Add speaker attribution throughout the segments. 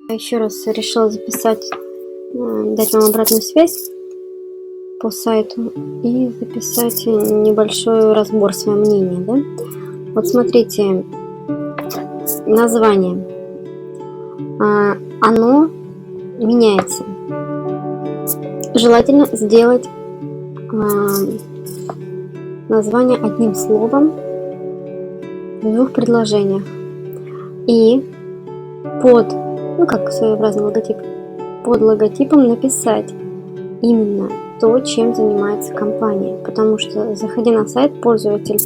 Speaker 1: Еще раз решила записать, дать вам обратную связь по сайту и записать небольшой разбор своего мнения, да? Вот смотрите, название, оно меняется. Желательно сделать название одним словом в двух предложениях и под, как своеобразный логотип, под логотипом написать именно то, чем занимается компания, потому что, заходя на сайт, пользователь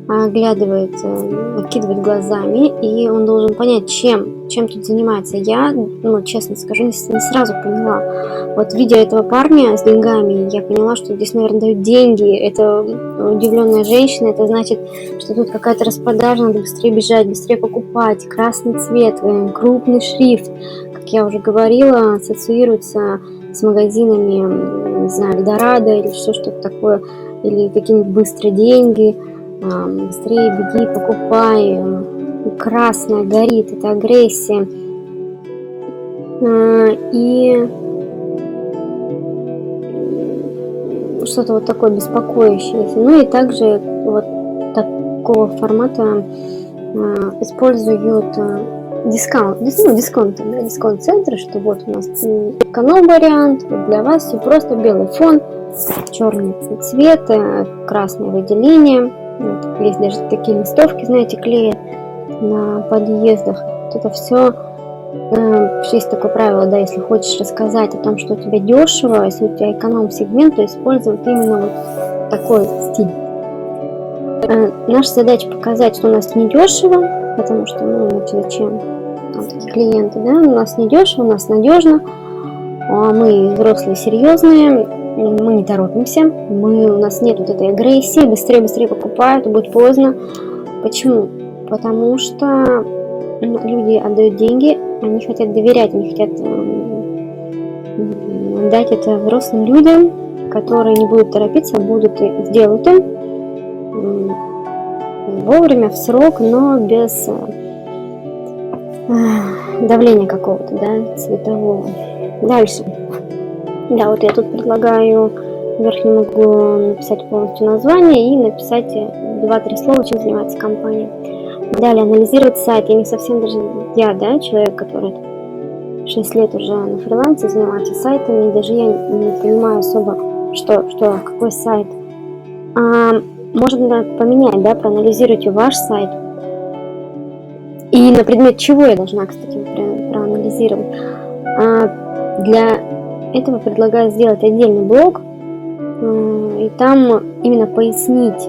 Speaker 1: оглядывает, окидывает глазами, и он должен понять, чем тут занимается. Я, честно скажу, не сразу поняла. Вот видя этого парня с деньгами, я поняла, что здесь, наверное, дают деньги. Это удивленная женщина, это значит, что тут какая-то распродажа, надо быстрее бежать, быстрее покупать. Красный цвет, крупный шрифт, как я уже говорила, ассоциируется с магазинами, не знаю, Эльдорадо или что-то такое, или какие-нибудь быстрые деньги. Быстрее беги, покупай, красная горит, это агрессия. И что-то вот такое беспокоящееся. Ну и также вот такого формата используют дисконт-центры, что вот у нас эконом-вариант, вот для вас все просто, белый фон, черный цвет, красное выделение. Вот, есть даже такие листовки, знаете, клеят на подъездах. Вот это все. Есть такое правило, да, если хочешь рассказать о том, что у тебя дешево, если у тебя эконом-сегмент, то использовать именно вот такой стиль. Наша задача показать, что у нас не дешево, потому что, зачем там такие клиенты, да, у нас не дешево, у нас надежно, мы взрослые, серьезные, мы не торопимся, у нас нет вот этой агрессии, быстрее покупают, будет поздно. Почему? Потому что люди отдают деньги, они хотят доверять, они хотят дать это взрослым людям, которые не будут торопиться, сделают вовремя, в срок, но без давления какого-то, да, цветового. Дальше. Да, вот я тут предлагаю в верхнем углу написать полностью название и написать 2-3 слова, чем занимается компания. Далее, анализировать сайт. Я не совсем даже человек, который 6 лет уже на фрилансе занимается сайтами, и даже я не понимаю особо, какой сайт. Можно поменять, да, проанализируйте ваш сайт. И на предмет чего я должна, кстати, проанализировать. Для этого предлагаю сделать отдельный блог, и там именно пояснить,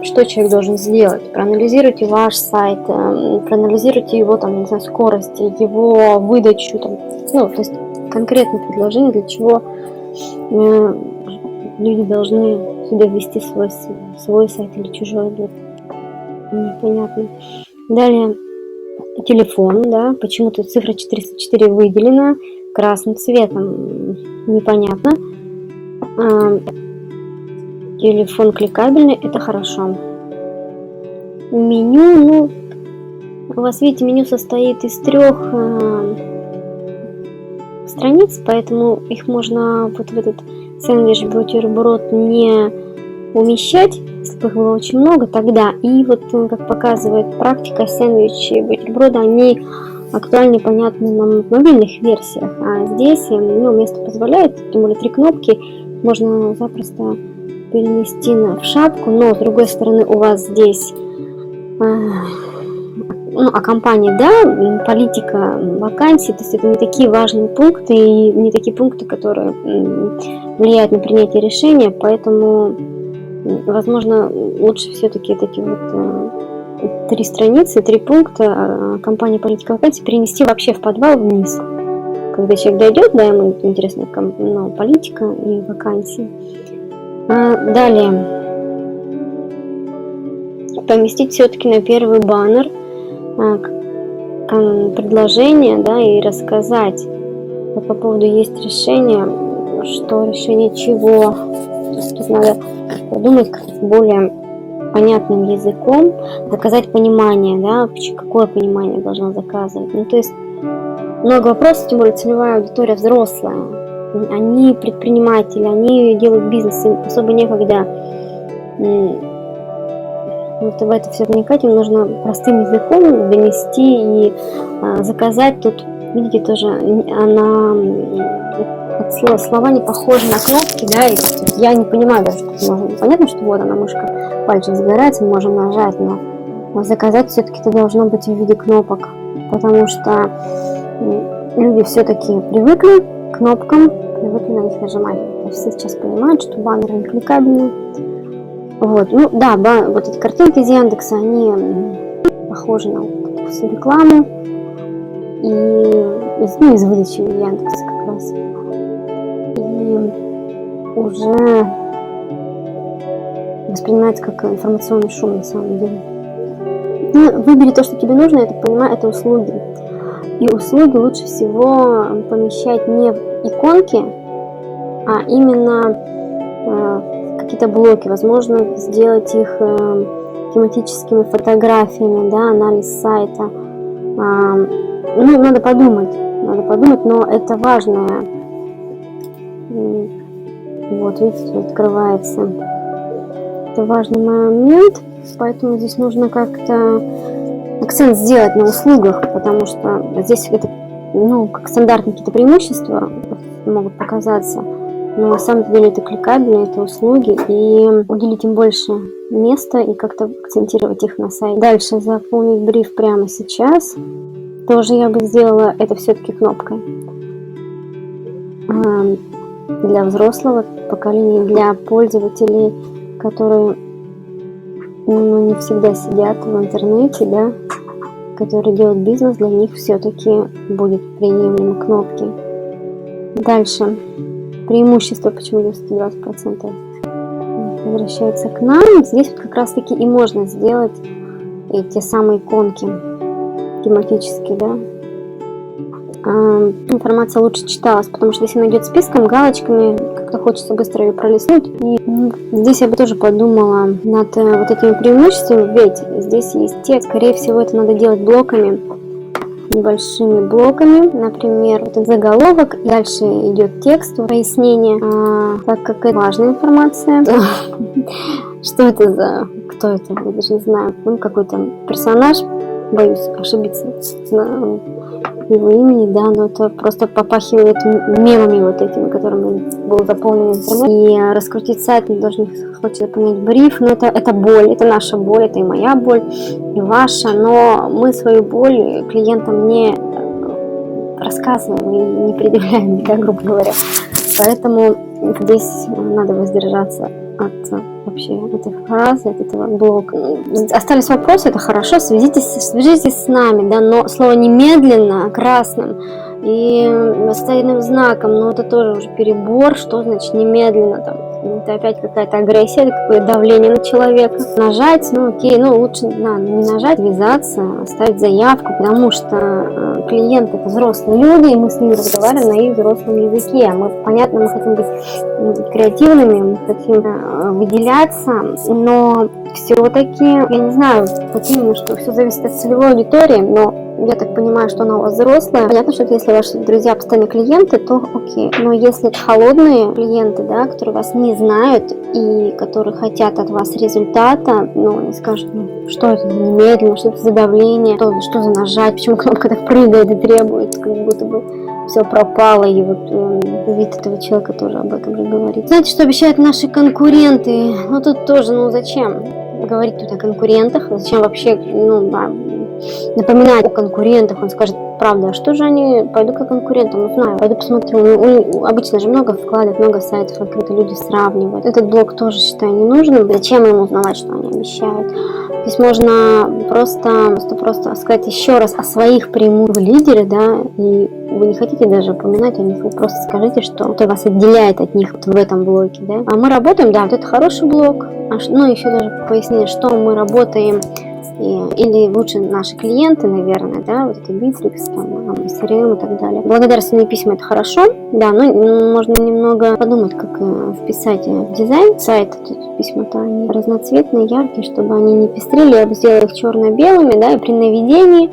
Speaker 1: что человек должен сделать. Проанализируйте ваш сайт, проанализируйте его, скорость, его выдачу, то есть конкретное предложение, для чего люди должны сюда ввести свой сайт или чужой, непонятно. Далее, телефон, да, почему-то цифра 404 выделена красным цветом, непонятно. Телефон кликабельный, это хорошо. Меню, у вас, видите, меню состоит из 3 страниц, поэтому их можно вот в этот сэндвич-бутерброд не умещать. Если бы их было очень много, тогда. И вот, как показывает практика, сэндвичи и бутерброды, они актуальны и понятны на мобильных версиях. А здесь место позволяет, тем более 3 кнопки, можно запросто перенести в шапку, но с другой стороны у вас здесь компания, да, политика вакансий, то есть это не такие важные пункты и не такие пункты, которые влияют на принятие решения, поэтому, возможно, лучше все-таки такие вот 3 страницы, 3 пункта компании политика вакансий перенести вообще в подвал вниз. Когда человек дойдет, да, ему интересна политика и вакансии. Далее, поместить все-таки на первый баннер предложение, да, и рассказать. Вот по поводу есть решение, решение чего. То есть тут надо подумать более понятным языком, заказать понимание, да, какое понимание должна заказывать. То есть много вопросов, тем более целевая аудитория взрослая. Они предприниматели, они делают бизнес, им особо некогда вот в это все вникать, им нужно простым языком донести и заказать. Тут, видите, тоже слова не похожи на кнопки, да, и я не понимаю даже, что можно. Понятно, что вот она, мышка, пальчик загорается, мы можем нажать, но заказать все-таки это должно быть в виде кнопок, потому что люди все-таки привыкли к кнопкам, привыкли на них нажимать. Все сейчас понимают, что баннеры не кликабельные. Вот, ну да, вот эти картинки из Яндекса, они похожи на всю рекламу и из выдачи Яндекса как раз. И уже воспринимается как информационный шум на самом деле. Ну, выбери то, что тебе нужно, я так понимаю, это услуги. И услуги лучше всего помещать не в иконки, а именно какие-то блоки. Возможно, сделать их тематическими фотографиями, да, анализ сайта. Ну, надо подумать, но это важное. Вот, видите, открывается. Это важный момент, поэтому здесь нужно как-то акцент сделать на услугах, потому что здесь это, ну, как стандартные какие-то преимущества могут показаться, но на самом деле это кликабельно, это услуги, и уделить им больше места и как-то акцентировать их на сайте. Дальше заполнить бриф прямо сейчас. Тоже я бы сделала это все-таки кнопкой. Для взрослого поколения, для пользователей, которые не всегда сидят в интернете, да, которые делают бизнес, для них все-таки будет приемлемо кнопки. Дальше. Преимущество, почему 120% возвращается к нам. Здесь вот как раз таки и можно сделать те самые иконки тематические, да. Информация лучше читалась, потому что если она идет списком, галочками, как-то хочется быстро ее пролистнуть. И здесь я бы тоже подумала над вот этими преимуществами, ведь здесь есть текст, скорее всего это надо делать блоками, небольшими блоками, например, вот заголовок, и дальше идет текст, пояснение, так как это важная информация. Что это за, кто это, я даже не знаю, ну какой-то персонаж, боюсь ошибиться его имени, да, но это просто попахивает мемами вот этими, которыми был заполнен интернет. И раскрутить сайт не должен хочется понять бриф, но это боль, это наша боль, это и моя боль, и ваша, но мы свою боль клиентам не рассказываем и не предъявляем, да, грубо говоря. Поэтому здесь надо воздержаться от вообще этой фразы, от этого блока. Остались вопросы, это хорошо, свяжитесь с нами, да, но слово немедленно красным и восклицательным знаком, но это тоже уже перебор. Что значит немедленно? Там, это опять какая-то агрессия, это какое-то давление на человека. Нажать, ну окей, ну лучше не нажать, ввязаться, оставить заявку, потому что клиенты это взрослые люди, и мы с ними разговариваем на их взрослом языке. Понятно, мы хотим быть креативными, мы хотим выделяться, но все-таки, я не знаю, вот именно, что все зависит от целевой аудитории, но я так понимаю, что она у вас взрослая. Понятно, что если ваши друзья постоянные клиенты, то окей. Но если это холодные клиенты, да, которые вас не знают и которые хотят от вас результата, ну, они скажут, ну, что это немедленно, что это за давление, что за нажать, почему кнопка так прыгает и требует, как будто бы все пропало, и вот вид этого человека тоже об этом же говорит. Знаете, что обещают наши конкуренты? Ну, тут тоже, ну, зачем говорить тут о конкурентах? Зачем вообще, напоминать о конкурентах? Он скажет, правда, а что же они, пойду к конкурентам, узнаю, пойду посмотрю. Обычно же много вкладывают, много сайтов, открыто люди сравнивают. Этот блог тоже считаю ненужным. Зачем ему узнавать, что они обещают? Здесь можно просто сказать еще раз о своих преимуществах. Вы лидеры, да, и вы не хотите даже упоминать о них, вы просто скажите, что вас отделяет от них вот в этом блоке, да. А мы работаем, да, вот это хороший блок. Ну, еще даже пояснить, что мы работаем, или лучше наши клиенты, наверное, да, вот это Bittrex, там, CRM и так далее. Благодарственные письма — это хорошо, да, но можно немного подумать, как вписать в дизайн сайта. Тут письма-то они разноцветные, яркие, чтобы они не пестрили, я бы сделала их черно-белыми, да, и при наведении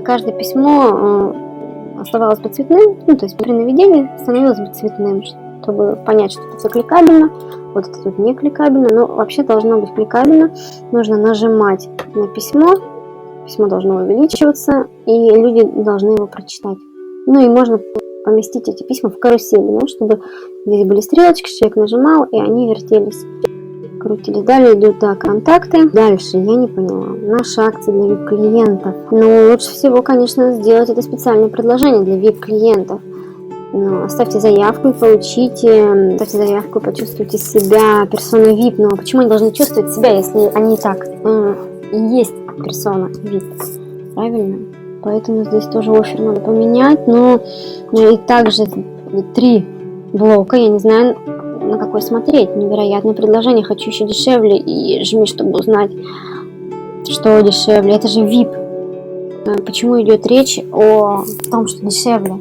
Speaker 1: каждое письмо оставалось бы цветным, ну, то есть при наведении становилось бы цветным, чтобы понять, что это все кликабельно. Вот это тут не кликабельно, но вообще должно быть кликабельно. Нужно нажимать на письмо должно увеличиваться, и люди должны его прочитать. Ну и можно поместить эти письма в карусель, ну, чтобы здесь были стрелочки, человек нажимал, и они вертелись, крутились. Далее идут, да, контакты. Дальше, я не поняла, наши акции для VIP-клиентов. Ну, лучше всего, конечно, сделать это специальное предложение для VIP-клиентов. Ну, оставьте заявку и получите, оставьте заявку, почувствуйте себя персоной VIP. Но почему они должны чувствовать себя, если они и так и есть персона VIP? Правильно? Поэтому здесь тоже оффер надо поменять. Но и также 3 блока, я не знаю, на какой смотреть. Невероятное предложение, хочу еще дешевле, и жми, чтобы узнать, что дешевле. Это же VIP. Почему идет речь о том, что дешевле?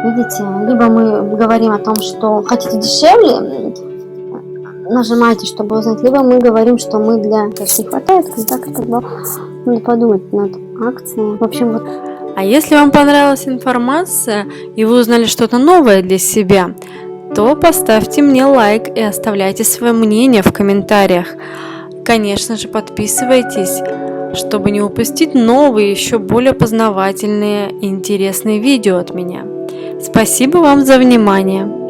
Speaker 1: Видите, либо мы говорим о том, что хотите дешевле, нажимайте, чтобы узнать, либо мы говорим, что мы для... То есть не хватает контактов, надо подумать над акцией. В общем, вот.
Speaker 2: А если вам понравилась информация и вы узнали что-то новое для себя, то поставьте мне лайк и оставляйте свое мнение в комментариях. Конечно же, подписывайтесь, чтобы не упустить новые, еще более познавательные и интересные видео от меня. Спасибо вам за внимание!